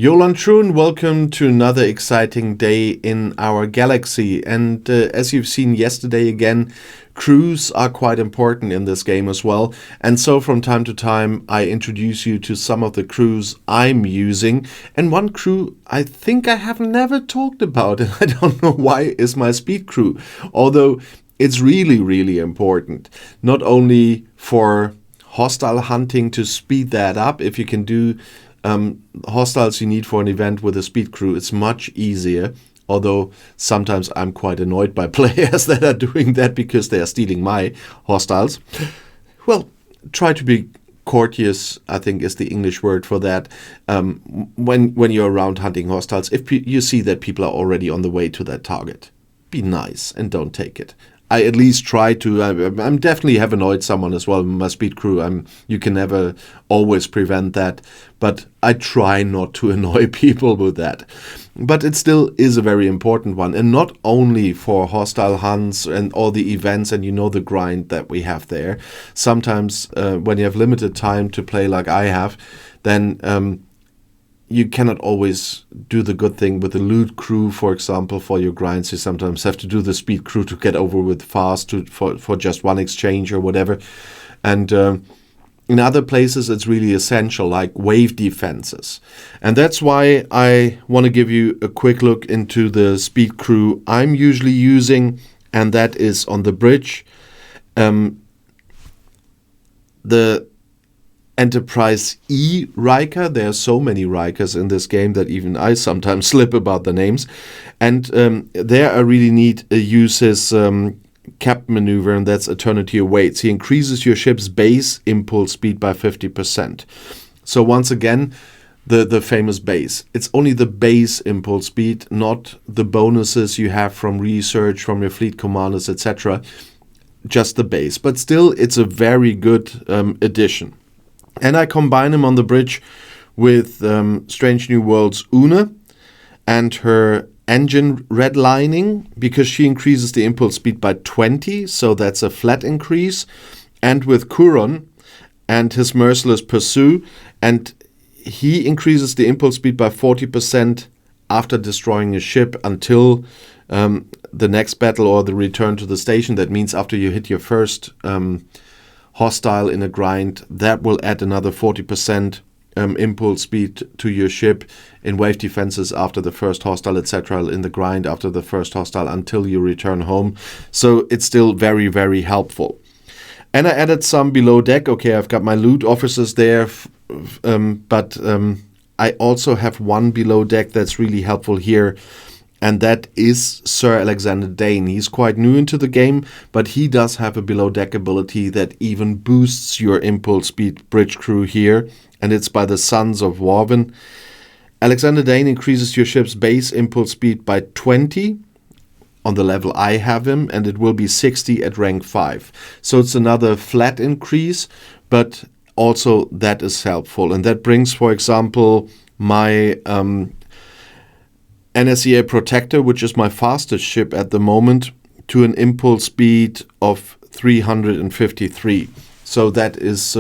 Jolan Troon, welcome to another exciting day in our galaxy. And as you've seen yesterday again, crews are quite important in this game as well. And so from time to time, I introduce you to some of the crews I'm using. And one crew I think I have never talked about, and I don't know why, is my speed crew. Although it's really, really important, not only for hostile hunting to speed that up. If you can do hostiles you need for an event with a speed crew, it's much easier. Although sometimes I'm quite annoyed by players that are doing that because they are stealing my hostiles. Well, try to be courteous, I think is the English word for that. When you're around hunting hostiles, if you see that people are already on the way to that target, be nice and don't take it. I at least try to. I'm definitely have annoyed someone as well. My speed crew. You can never always prevent that, but I try not to annoy people with that. But it still is a very important one, and not only for hostile hunts and all the events, and the grind that we have there. Sometimes when you have limited time to play like I have, then you cannot always do the good thing with the loot crew, for example, for your grinds. You sometimes have to do the speed crew to get over with fast for just one exchange or whatever. And in other places, it's really essential, like wave defenses. And that's why I want to give you a quick look into the speed crew I'm usually using, and that is on the bridge. The Enterprise E Riker. There are so many Rikers in this game that even I sometimes slip about the names. And there I really need use his cap maneuver, and that's Eternity Awaits. He increases your ship's base impulse speed by 50%. So once again, the famous base. It's only the base impulse speed, not the bonuses you have from research, from your fleet commanders, etc. Just the base. But still, it's a very good addition. And I combine him on the bridge with Strange New Worlds Una and her engine redlining, because she increases the impulse speed by 20, so that's a flat increase. And with Kuron and his Merciless Pursue, and he increases the impulse speed by 40% after destroying a ship until the next battle or the return to the station. That means after you hit your first hostile in a grind, that will add another 40% impulse speed to your ship in wave defenses after the first hostile, etc. in the grind after the first hostile until you return home. So it's still very, very helpful. And I added some below deck. Okay, I've got my loot officers there, but I also have one below deck that's really helpful here. And that is Sir Alexander Dane. He's quite new into the game, but he does have a below deck ability that even boosts your impulse speed bridge crew here. And it's by the Sons of Warven. Alexander Dane increases your ship's base impulse speed by 20 on the level I have him, and it will be 60 at rank 5. So it's another flat increase, but also that is helpful. And that brings, for example, my NSEA Protector, which is my fastest ship at the moment, to an impulse speed of 353. So that is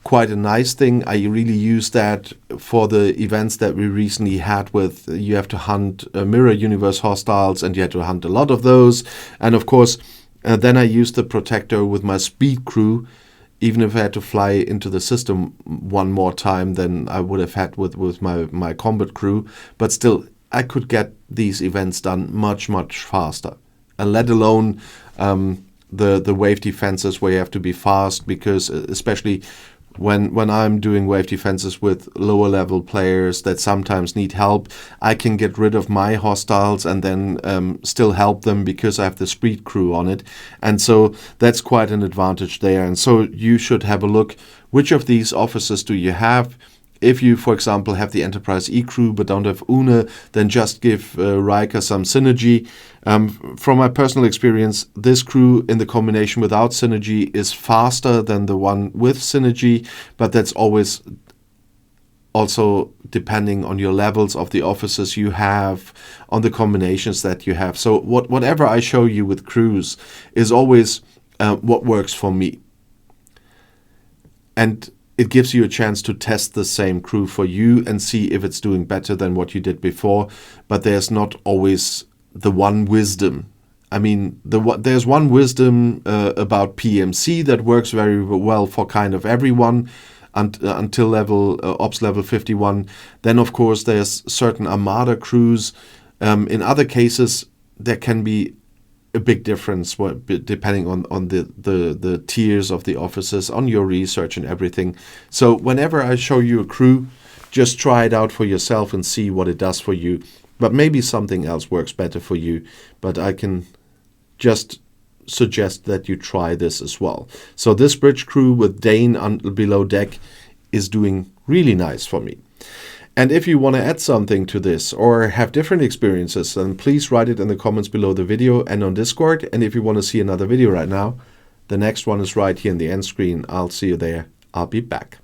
quite a nice thing. I really use that for the events that we recently had with you have to hunt mirror universe hostiles, and you had to hunt a lot of those. And of course, then I used the Protector with my speed crew, even if I had to fly into the system one more time than I would have had with my combat crew. But still, I could get these events done much, much faster. And let alone the wave defenses where you have to be fast, because especially when I'm doing wave defenses with lower level players that sometimes need help, I can get rid of my hostiles and then still help them because I have the speed crew on it. And so that's quite an advantage there. And so you should have a look, which of these officers do you have? If you, for example, have the Enterprise E crew but don't have Una, then just give Riker some synergy. From my personal experience, this crew in the combination without synergy is faster than the one with synergy, but that's always also depending on your levels of the officers you have, on the combinations that you have. So whatever I show you with crews is always what works for me. And it gives you a chance to test the same crew for you and see if it's doing better than what you did before. But there's not always the one wisdom. I mean, there's one wisdom about PMC that works very well for kind of everyone until level ops level 51. Then, of course, there's certain Armada crews. In other cases, there can be a big difference depending on the tiers of the officers, on your research and everything. So whenever I show you a crew, just try it out for yourself and see what it does for you. But maybe something else works better for you. But I can just suggest that you try this as well. So this bridge crew with Dane below deck is doing really nice for me. And if you want to add something to this or have different experiences, then please write it in the comments below the video and on Discord. And if you want to see another video right now, the next one is right here in the end screen. I'll see you there. I'll be back.